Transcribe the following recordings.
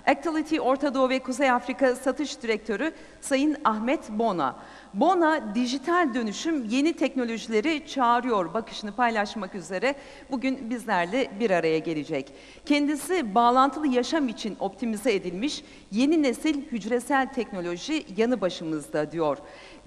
Actuality Orta Doğu ve Kuzey Afrika Satış Direktörü Sayın Ahmed Bouna. Bouna, dijital dönüşüm yeni teknolojileri çağırıyor bakışını paylaşmak üzere bugün bizlerle bir araya gelecek. Kendisi bağlantılı yaşam için optimize edilmiş yeni nesil hücresel teknoloji yanı başımızda diyor.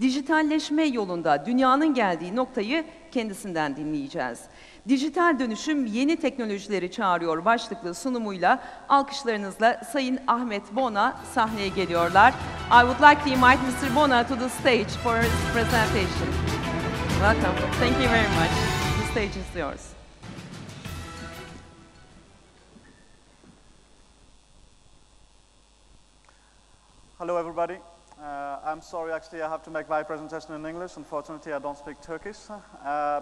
Dijitalleşme yolunda dünyanın geldiği noktayı kendisinden dinleyeceğiz. Dijital dönüşüm yeni teknolojileri çağırıyor başlıklı sunumuyla alkışlarınızla Sayın Ahmed Bouna sahneye geliyorlar. I would like to invite Mr. Bouna to the stage for his presentation. Welcome. Thank you very much. The stage is yours. Hello, everybody. I'm sorry, actually, I have to make my presentation in English. Unfortunately, I don't speak Turkish.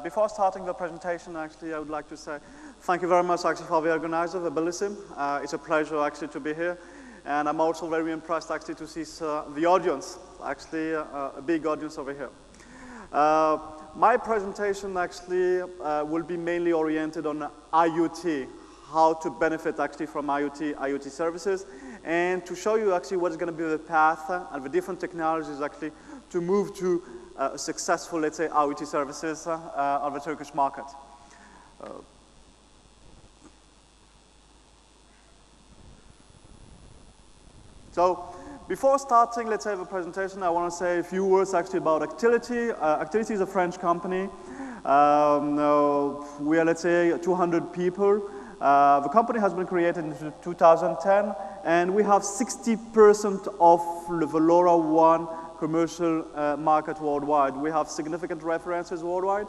Before starting the presentation, actually, I would like to say thank you very much, actually, for the organizer, the Bilişim. It's a pleasure, actually, to be here. And I'm also very impressed, actually, to see the audience, actually, a big audience over here. My presentation, actually, will be mainly oriented on IoT, how to benefit, actually, from IoT services, and to show you actually what is going to be the path and the different technologies actually to move to successful, let's say, IoT services on the Turkish market. So before starting, let's say, the presentation, I want to say a few words actually about Actility. Actility is a French company. We are, let's say, 200 people. The company has been created in 2010, and we have 60% of the LoRaWAN commercial market worldwide. We have significant references worldwide,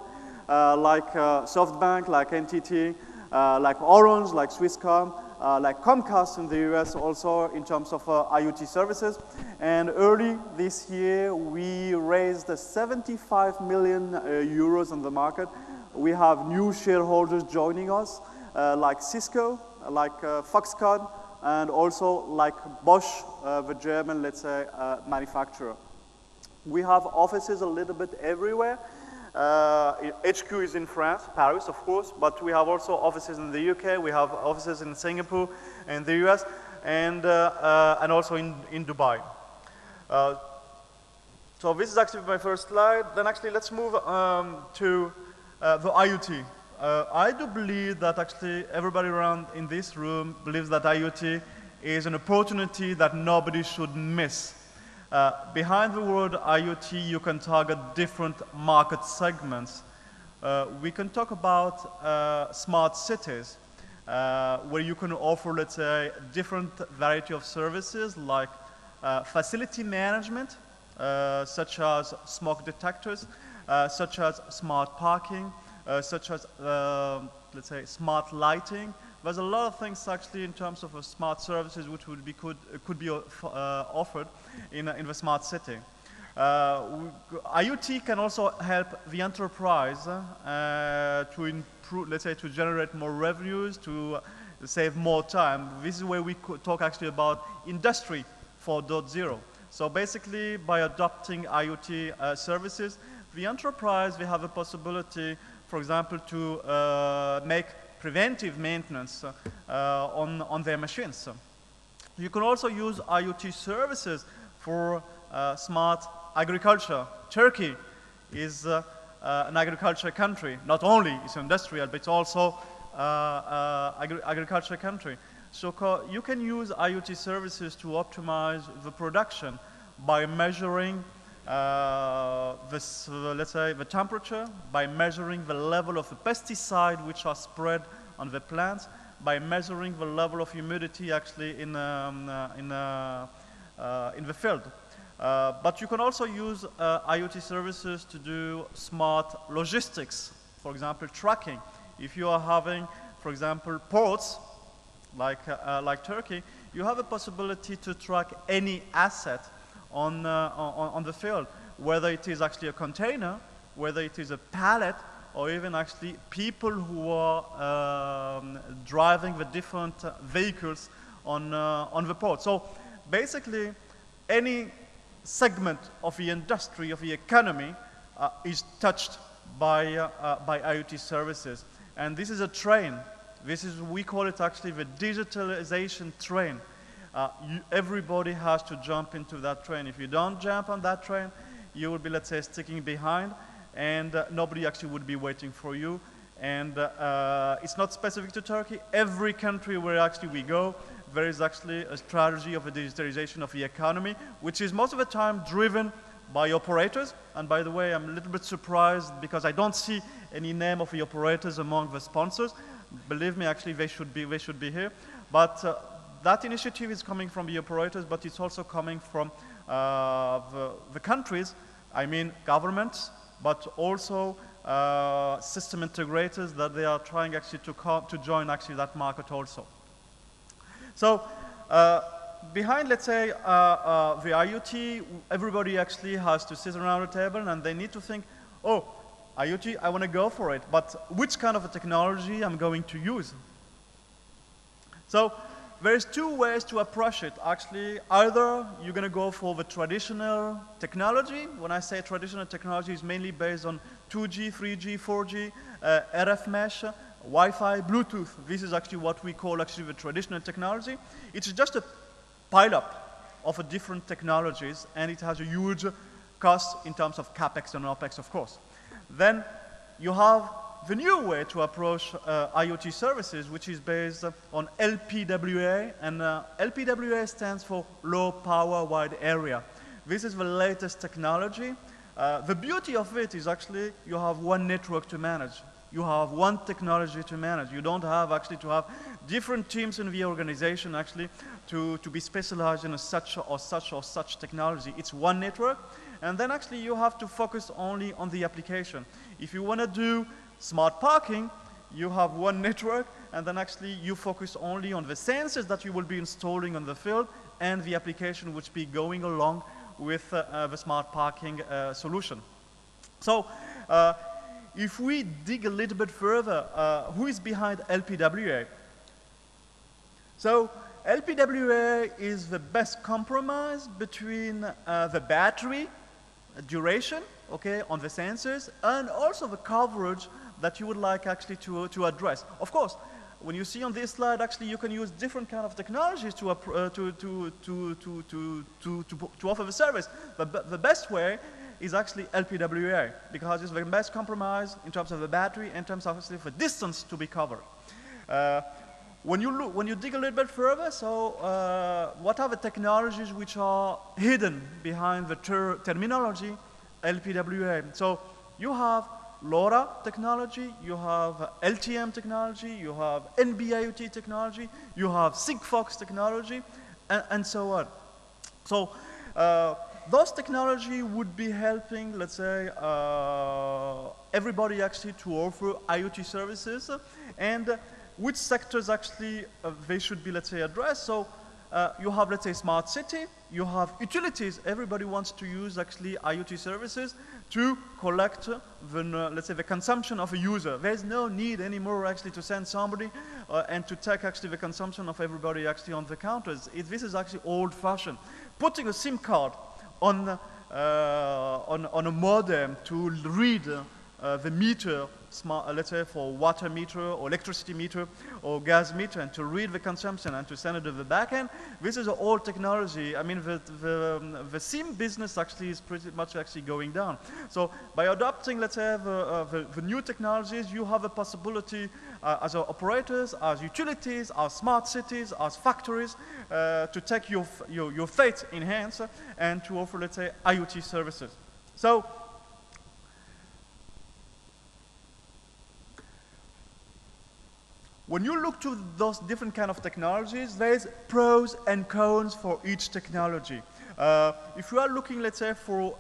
like SoftBank, like NTT, like Orange, like Swisscom, like Comcast in the US also in terms of IoT services. And early this year, we raised 75 million euros in the market. We have new shareholders joining us, like Cisco, like Foxconn, and also like Bosch, the German, let's say, manufacturer. We have offices a little bit everywhere. HQ is in France, Paris, of course, but we have also offices in the UK, we have offices in Singapore, in the US, and also in Dubai. So this is actually my first slide. Then actually let's move to the IoT. I do believe that actually everybody around in this room believes that IoT is an opportunity that nobody should miss. Behind the word IoT, you can target different market segments. We can talk about smart cities, where you can offer, let's say, different variety of services like facility management, such as smoke detectors, such as smart parking, such as, let's say, smart lighting. There's a lot of things actually in terms of smart services which would be, could be offered in the smart city. IoT can also help the enterprise to improve, let's say, to generate more revenues, to save more time. This is where we could talk actually about Industry 4.0. So basically, by adopting IoT services, the enterprise, they have a possibility, for example, to make preventive maintenance on their machines. You can also use IoT services for smart agriculture. Turkey is an agriculture country. Not only it's industrial, but it's also agriculture country. So you can use IoT services to optimize the production by measuring let's say, the temperature, by measuring the level of the pesticide which are spread on the plants, by measuring the level of humidity actually in the field. But you can also use IoT services to do smart logistics, for example, tracking. If you are having, for example, ports like Turkey, you have a possibility to track any asset on the field, whether it is actually a container, whether it is a pallet, or even actually people who are driving the different vehicles on the port. So basically, any segment of the industry, of the economy, is touched by IoT services. And this is a train. We call it actually the digitalization train. everybody has to jump into that train. If you don't jump on that train, you will be, let's say, sticking behind, and nobody actually would be waiting for you. And it's not specific to Turkey. Every country where actually we go, there is actually a strategy of a digitalization of the economy, which is most of the time driven by operators. And by the way, I'm a little bit surprised because I don't see any name of the operators among the sponsors. Believe me, actually, they should be here. But that initiative is coming from the operators, but it's also coming from the countries, I mean governments, but also system integrators that they are trying actually to join actually that market also. So behind, let's say, the IoT, everybody actually has to sit around a table and they need to think, oh, IoT, I want to go for it, but which kind of a technology I'm going to use? So there's two ways to approach it. Actually, either you're going to go for the traditional technology. When I say traditional technology, it's mainly based on 2G, 3G, 4G, RF mesh, Wi-Fi, Bluetooth. This is actually what we call actually the traditional technology. It's just a pile-up of different technologies, and it has a huge cost in terms of CapEx and OpEx, of course. Then you have the new way to approach IoT services, which is based on LPWA, and LPWA stands for Low Power Wide Area. This is the latest technology. The beauty of it is actually you have one network to manage. You have one technology to manage. You don't have actually to have different teams in the organization actually to be specialized in such or such or such technology. It's one network, and then actually you have to focus only on the application. If you want to do smart parking, you have one network, and then actually you focus only on the sensors that you will be installing on the field and the application which be going along with the smart parking solution. So if we dig a little bit further, who is behind LPWA? So LPWA is the best compromise between the battery duration, okay, on the sensors, and also the coverage that you would like actually to address. Of course, when you see on this slide, actually you can use different kind of technologies to offer the service. But the best way is actually LPWA, because it's the best compromise in terms of the battery, in terms of actually the distance to be covered. When you dig a little bit further, so what are the technologies which are hidden behind the terminology LPWA? So you have LoRa technology, you have LTM technology, you have NB-IoT technology, you have Sigfox technology, and so on. So those technology would be helping, let's say, everybody actually to offer IoT services, and which sectors actually they should be, let's say, addressed. So you have, let's say, smart city, you have utilities. Everybody wants to use actually IoT services to collect the, let's say, the consumption of a user. There's no need anymore actually to send somebody and to take actually the consumption of everybody actually on the counters. This is actually old-fashioned. Putting a SIM card on a modem to read the meter, let's say for water meter or electricity meter or gas meter, and to read the consumption and to send it to the back end. This is an old technology. I mean, the SIM business actually is pretty much actually going down. So by adopting, let's say, the new technologies, you have a possibility as operators, as utilities, as smart cities, as factories, to take your fate in hands and to offer, let's say, IoT services. So when you look to those different kind of technologies, there's pros and cons for each technology. If you are looking, let's say, for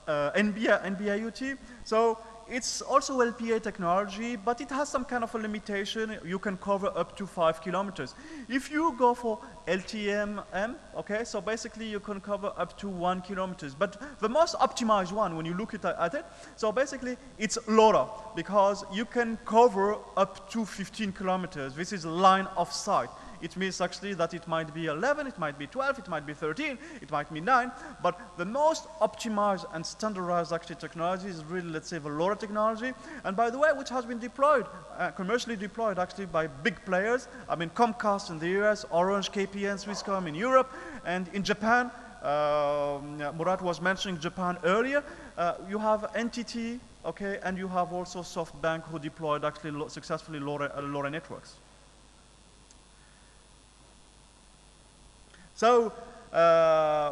NB-IoT, so it's also LPA technology, but it has some kind of a limitation. You can cover up to 5 kilometers. If you go for LTM-M, okay, so basically you can cover up to 1 kilometer. But the most optimized one, when you look at it, so basically it's LoRa, because you can cover up to 15 kilometers. This is line of sight. It means actually that it might be 11, it might be 12, it might be 13, it might be 9, but the most optimized and standardized actually technology is really, let's say, the LoRa technology, and by the way, which has been deployed, commercially deployed actually by big players. I mean, Comcast in the US, Orange, KPN, Swisscom in Europe, and in Japan, Murat was mentioning Japan earlier, you have NTT, okay, and you have also SoftBank who deployed actually successfully LoRa networks. So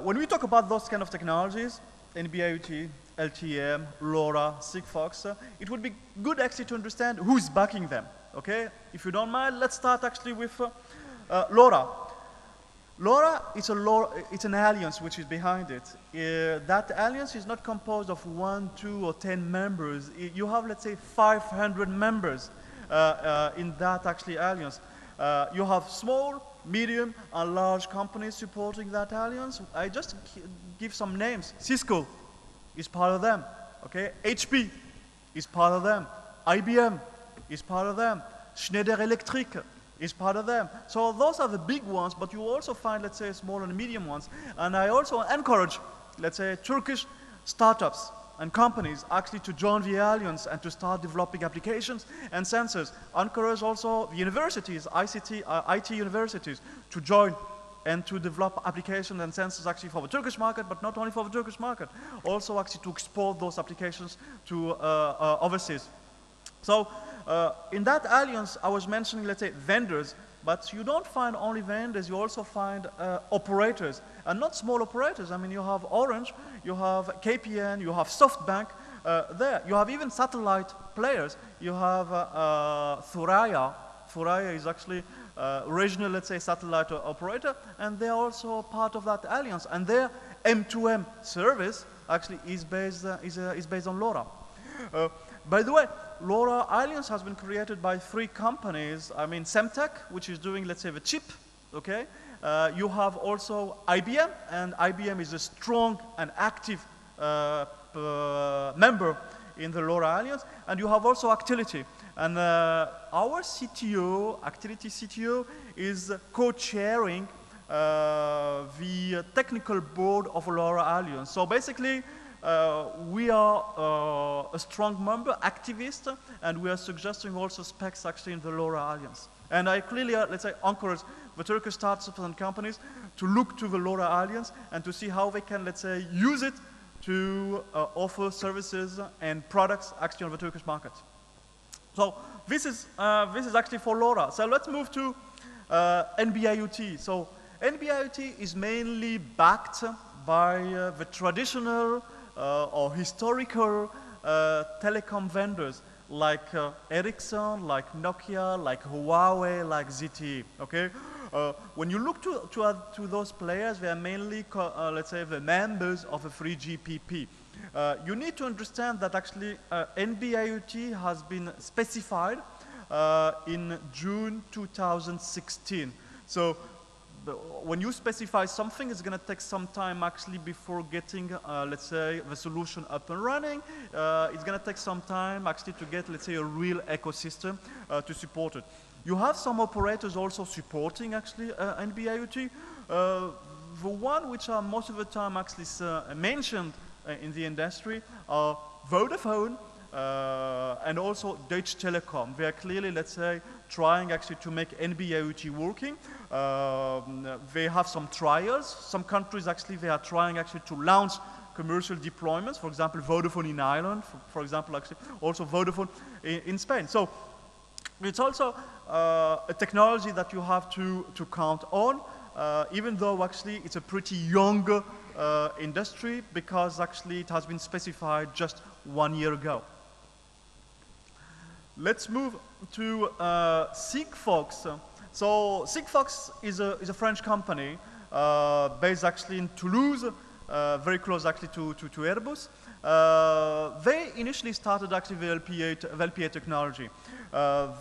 when we talk about those kind of technologies, NB-IoT, LTE-M, LoRa, Sigfox, it would be good actually to understand who's backing them, okay? If you don't mind, let's start actually with LoRa. LoRa, it's an alliance which is behind it. That alliance is not composed of 1, 2, or 10 members. You have, let's say, 500 members in that actually alliance. You have small, medium, and large companies supporting that alliance. I just give some names. Cisco is part of them. Okay, HP is part of them. IBM is part of them. Schneider Electric is part of them. So those are the big ones, but you also find, let's say, small and medium ones. And I also encourage, let's say, Turkish startups and companies actually to join the alliance and to start developing applications and sensors. Encourage also the universities, IT universities, to join and to develop applications and sensors actually for the Turkish market, but not only for the Turkish market, also actually to export those applications to overseas. So in that alliance, I was mentioning, let's say, vendors, but you don't find only vendors, you also find operators, and not small operators. I mean, you have Orange, you have KPN, you have SoftBank there. You have even satellite players. You have Thuraya. Thuraya is actually a regional, let's say, satellite operator, and they're also part of that alliance. And their M2M service actually is based on LoRa. By the way, LoRa Alliance has been created by 3 companies. I mean, Semtech, which is doing, let's say, the chip, okay? You have also IBM, and IBM is a strong and active member in the LoRa Alliance, and you have also Actility. And our CTO, Actility CTO, is co-chairing the technical board of LoRa Alliance. So basically, we are a strong member, activist, and we are suggesting also specs actually in the LoRa Alliance. And I clearly, let's say, encourage the Turkish startups and companies to look to the LoRa Alliance and to see how they can, let's say, use it to offer services and products actually on the Turkish market. So this is actually for LoRa. So let's move to NB-IoT. So NB-IoT is mainly backed by the traditional or historical telecom vendors like Ericsson, like Nokia, like Huawei, like ZTE. Okay, when you look to those players, they are mainly, let's say, the members of a 3GPP. You need to understand that actually NB-IoT has been specified in June 2016. So when you specify something, it's going to take some time actually before getting, let's say, the solution up and running. It's going to take some time actually to get, let's say, a real ecosystem to support it. You have some operators also supporting actually NB-IoT. The one which are most of the time actually mentioned in the industry are Vodafone and also Deutsche Telekom. They are clearly, let's say, trying actually to make NB-IoT working. They have some trials. Some countries actually, they are trying actually to launch commercial deployments. For example, Vodafone in Ireland, for example, actually, also Vodafone in Spain. So it's also a technology that you have to count on, even though actually it's a pretty young industry, because actually it has been specified just 1 year ago. Let's move to Sigfox. So Sigfox is a French company based actually in Toulouse, very close actually to Airbus. They initially started actually the LPA technology.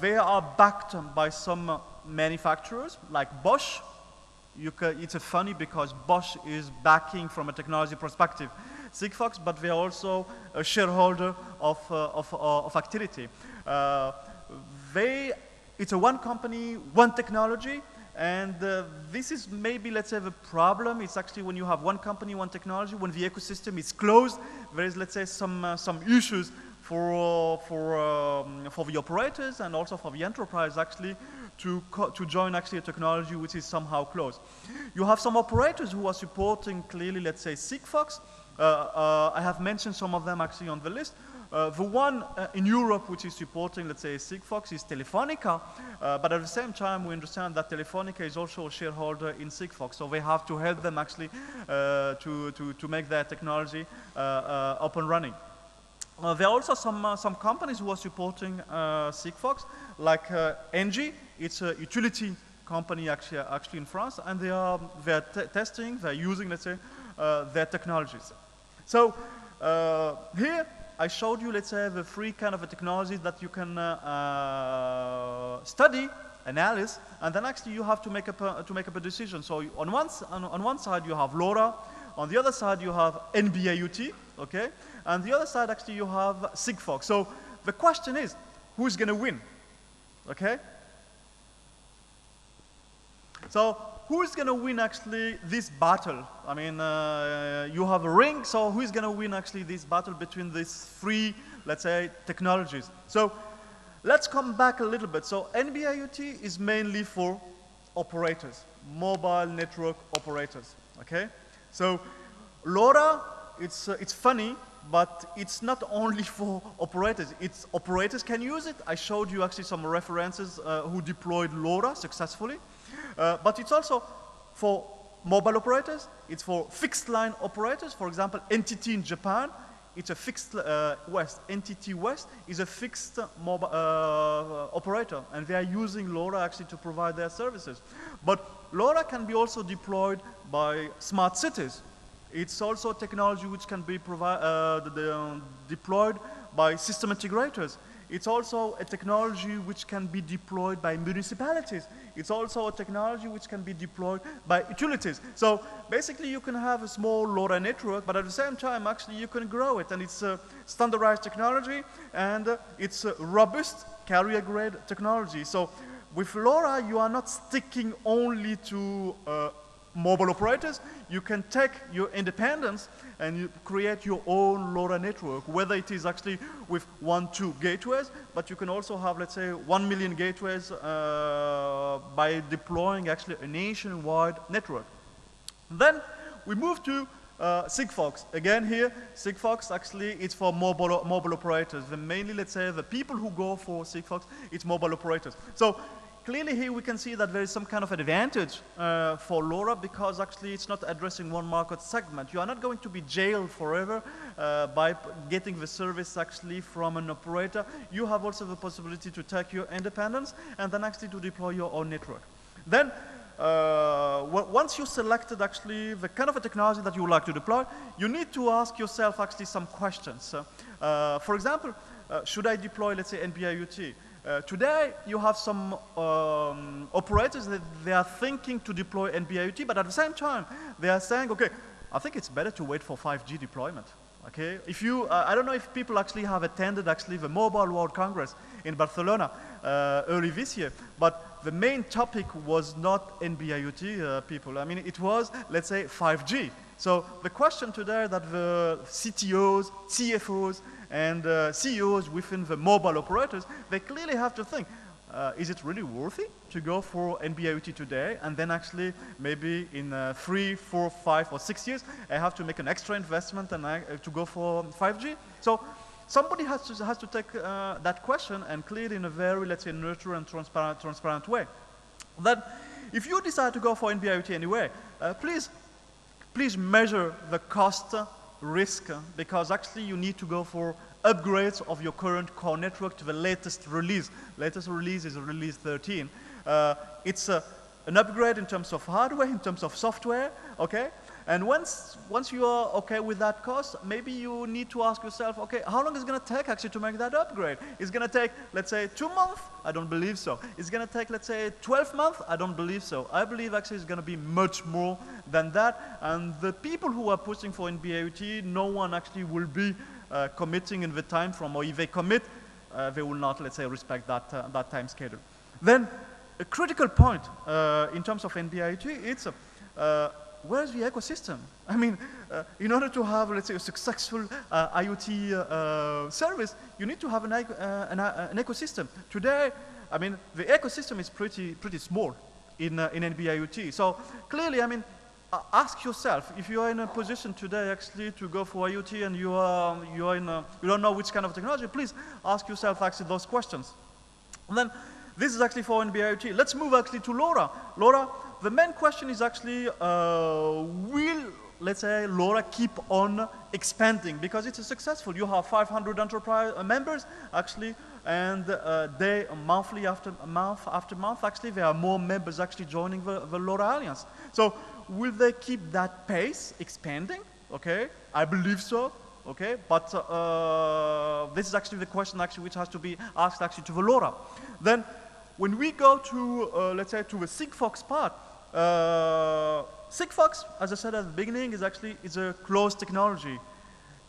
They are backed by some manufacturers like Bosch. It's funny because Bosch is backing from a technology perspective Sigfox, but they are also a shareholder of Actility. It's a one company, one technology, And this is maybe, let's say, the problem. It's actually when you have one company, one technology, when the ecosystem is closed, there is, let's say, some issues for the operators and also for the enterprise actually to join actually a technology which is somehow closed. You have some operators who are supporting clearly, let's say, Sigfox. I have mentioned some of them actually on the list. The one in Europe which is supporting, let's say, Sigfox is Telefonica, but at the same time we understand that Telefonica is also a shareholder in Sigfox, so they have to help them actually to make their technology up and running. There are also some companies who are supporting Sigfox, like Engie. It's a utility company actually in France, and they're testing, they're using, let's say, their technologies. So here I showed you, let's say, the three kind of technologies that you can study, analyze, and then actually you have to make up a decision. So on one side you have LoRa, on the other side you have NB-IoT, okay, and the other side actually you have Sigfox. So the question is, who's going to win, okay? So who is going to win actually this battle? I mean, you have a ring, so who is going to win actually this battle between these three, let's say, technologies? So let's come back a little bit. So NB-IoT is mainly for operators, mobile network operators, okay? So LoRa, it's funny, but it's not only for operators. It's operators can use it. I showed you actually some references who deployed LoRa successfully. But it's also for mobile operators, it's for fixed line operators. For example, NTT in Japan, it's a fixed West. NTT West is a fixed mobile operator, and they are using LoRa actually to provide their services. But LoRa can be also deployed by smart cities. It's also technology which can be deployed by system integrators. It's also a technology which can be deployed by municipalities. It's also a technology which can be deployed by utilities. So basically you can have a small LoRa network, but at the same time actually you can grow it, and it's a standardized technology, and it's a robust carrier grade technology. So with LoRa you are not sticking only to mobile operators. You can take your independence and you create your own LoRa network, whether it is actually with 1-2 gateways, but you can also have, let's say, 1 million gateways by deploying actually a nationwide network. Then we move to Sigfox. Again here, Sigfox actually it's for mobile operators. Mainly, let's say, the people who go for Sigfox, it's mobile operators. So clearly here we can see that there is some kind of advantage for LoRa, because actually it's not addressing one market segment. You are not going to be jailed forever by getting the service actually from an operator. You have also the possibility to take your independence and then actually to deploy your own network. Then once you selected actually the kind of a technology that you would like to deploy, you need to ask yourself actually some questions. For example, should I deploy, let's say, NB-IoT? Today, you have some operators that they are thinking to deploy NB-IoT, but at the same time, they are saying, okay, I think it's better to wait for 5G deployment. Okay, if you, I don't know if people actually have attended actually the Mobile World Congress in Barcelona early this year, but the main topic was not NB-IoT, people. I mean, it was, let's say, 5G. So the question today that the CTOs, CFOs, and CEOs within the mobile operators, they clearly have to think, is it really worthy to go for NB-IoT today, and then actually maybe in 3, 4, 5, or 6 years, I have to make an extra investment and to go for 5G? So somebody has to take that question and clear it in a very, let's say, neutral and transparent way. Then, if you decide to go for NB-IoT anyway, please measure the cost risk, because actually you need to go for upgrades of your current core network to the latest release. Latest release is release 13. It's an upgrade in terms of hardware, in terms of software, okay? And once you are okay with that cost, maybe you need to ask yourself, okay, how long is it going to take actually to make that upgrade? It's going to take, let's say, 2 months? I don't believe so. It's going to take, let's say, 12 months? I don't believe so. I believe actually it's going to be much more than that. And the people who are pushing for NB-IoT, no one actually will be committing in the time frame, or if they commit, they will not, let's say, respect that time schedule. Then, a critical point in terms of NB-IoT, it's where's the ecosystem? I mean, in order to have, let's say, a successful IoT service, you need to have an ecosystem. Today, I mean, the ecosystem is pretty small in NB-IoT. So clearly, I mean, ask yourself, if you are in a position today actually to go for IoT and you don't know which kind of technology, please ask yourself actually those questions. And then this is actually for NB-IoT. Let's move actually to LoRa. LoRa, the main question is actually, will, let's say, LoRa keep on expanding? Because it's successful. You have 500 enterprise members actually, and they, month after month, actually, there are more members actually joining the LoRa Alliance. So will they keep that pace expanding? Okay, I believe so. Okay, but this is actually the question actually which has to be asked actually to the LoRa. Then, when we go to let's say to the Sigfox part, Sigfox, as I said at the beginning, is a closed technology.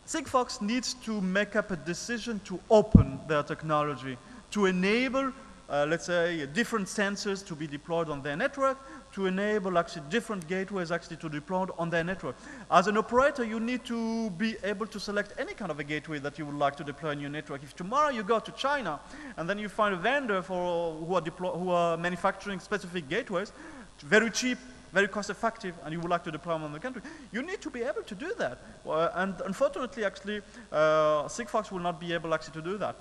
Sigfox needs to make up a decision to open their technology, to enable, let's say, different sensors to be deployed on their network, to enable actually different gateways actually to deploy on their network. As an operator, you need to be able to select any kind of a gateway that you would like to deploy on your network. If tomorrow you go to China and then you find a vendor who are manufacturing specific gateways, very cheap, very cost-effective, and you would like to deploy them on the country, you need to be able to do that. And unfortunately, actually, Sigfox will not be able actually to do that.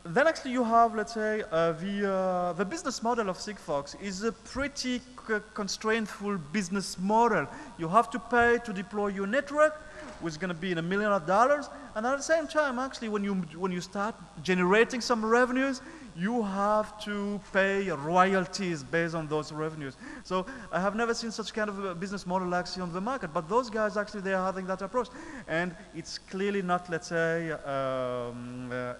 Then actually you have, let's say, the business model of Sigfox is a pretty constraintful business model. You have to pay to deploy your network, which is going to be in $1 million, and at the same time, actually, when you start generating some revenues, you have to pay royalties based on those revenues. So I have never seen such kind of a business model actually on the market, but those guys actually, they are having that approach. And it's clearly not, let's say,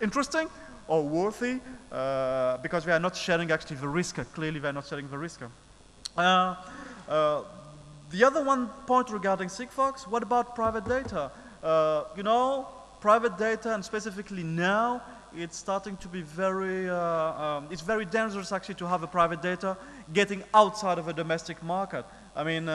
interesting or worthy because we are not sharing actually the risk. Clearly we are not sharing the risk. The other one point regarding Sigfox, what about private data? You know, private data, and specifically now, it's starting to be it's very dangerous actually to have a private data getting outside of a domestic market. I mean,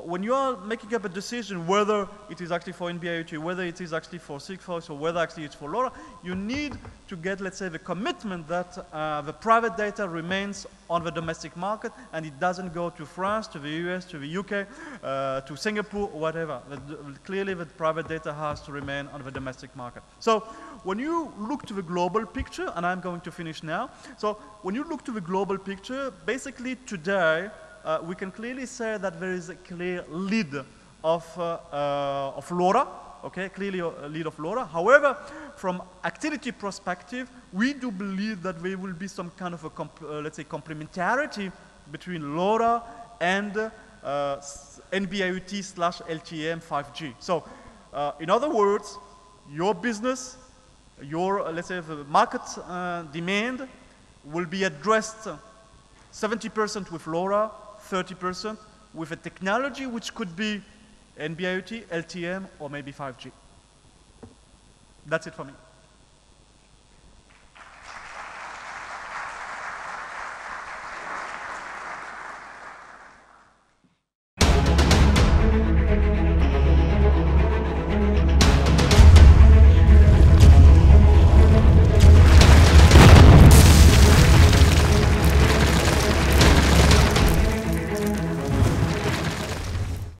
when you are making up a decision whether it is actually for NB-IoT, whether it is actually for Sigfox, or whether actually it's for LoRa, you need to get, let's say, the commitment that the private data remains on the domestic market and it doesn't go to France, to the US, to the UK, to Singapore, or whatever. Clearly, the private data has to remain on the domestic market. So when you look to the global picture, and I'm going to finish now, so when you look to the global picture, basically today, we can clearly say that there is a clear lead of LoRa, okay, clearly a lead of LoRa. However, from activity perspective, we do believe that there will be some kind of a, let's say, complementarity between LoRa and NB-IoT / LTE-M 5G. So, in other words, your business, your, let's say, the market demand will be addressed 70% with LoRa, 30% with a technology which could be NB-IoT, LTE-M, or maybe 5G. That's it for me.